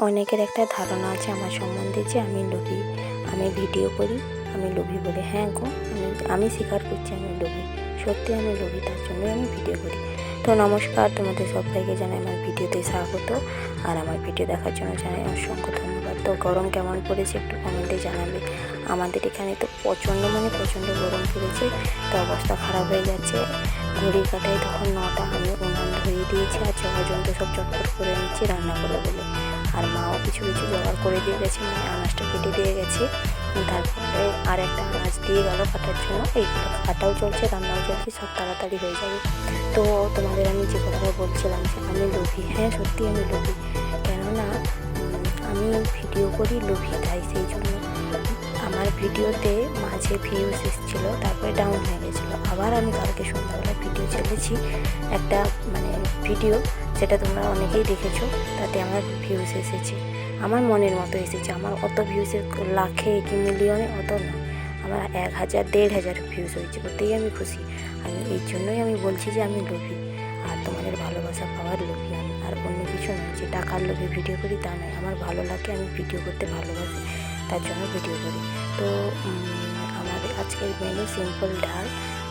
অনেকের একটা ধারণা আছে আমার সম্বন্ধে যে আমি লোভী, আমি ভিডিও করি, আমি লোভী বলে। হ্যাঁ গো, আমি স্বীকার করছি আমি লোভী, সত্যি আমি লোভী, তার জন্যই আমি ভিডিও করি। তো নমস্কার, তোমাদের সবাইকে জানাই আমার ভিডিওতে স্বাগত, আর আমার ভিডিও দেখার জন্য জানাই অসংখ্য ধন্যবাদ। তো গরম কেমন পড়েছে একটু কমেন্টে জানাবে। আমাদের এখানে তো প্রচণ্ড গরম পড়েছে, তো অবস্থা খারাপ হয়ে যাচ্ছে। ঘড়ির কাটায় তখন 9টা, আমি উনান ধরিয়ে দিয়েছি আর জন্য সব চটপট করে নিচ্ছি রান্না করে বলে। আর মাও কিছু জোগাড় করে দিয়ে গেছে, মানে আনাজটা কেটে দিয়ে গেছে। তারপরে আর একটা আনাজ দিয়ে গেল কাটার জন্য, এইগুলো কাটাও চলছে, রান্নাও চলছে, সব তাড়াতাড়ি হয়ে যাবে। তো তোমাদের আমি যে কথাটা বলছিলাম যে আমি লোভী, হ্যাঁ সত্যি আমি লোভী। কেননা আমি ভিডিও করি লোভী, তাই সেই জন্য আমার ভিডিওতে মাঝে ভিউজ এসেছিলো, তারপরে ডাউন হয়ে গেছিলো। আবার আমি কালকে সন্ধ্যাবেলা ভিডিও ছেড়েছি একটা, মানে ভিডিও, সেটা তোমরা অনেকেই দেখেছো, তাতে আমার ভিউজ এসেছে, আমার মনের মতো এসেছে। আমার অত ভিউজের লাখে কি মিলিয়নে অত নয়, আমার 1000 1500 ভিউজ হয়েছে, ওতেই আমি খুশি। আমি এই জন্যই আমি বলছি যে আমি লোভী, আর তোমাদের ভালোবাসা পাওয়ার লোভী আমি, আর অন্য কিছু নয় যে টাকার লোভে ভিডিও করি তা নয়। আমার ভালো লাগে, আমি ভিডিও করতে ভালোবাসি, তার জন্য ভিডিও করি। তো আমাদের আজকের মেনু সিম্পল ডাল,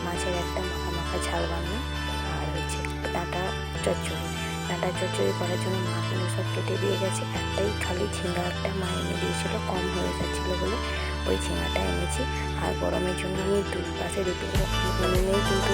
মাছের একটা মাখা ঝাল বানানো, আর হচ্ছে ডাঁটা চচ্চড়ি করার জন্য মা কিন্তু সব কেটে দিয়ে গেছে। একটাই খালি ঝিঙ্গা একটা মা এনে দিয়েছিলো, কম হয়ে যাচ্ছিলো বলে ওই ঝিঙ্গাটা এনেছি। আর গরমের জন্য আমি দুই পাশে দুটো কিন্তু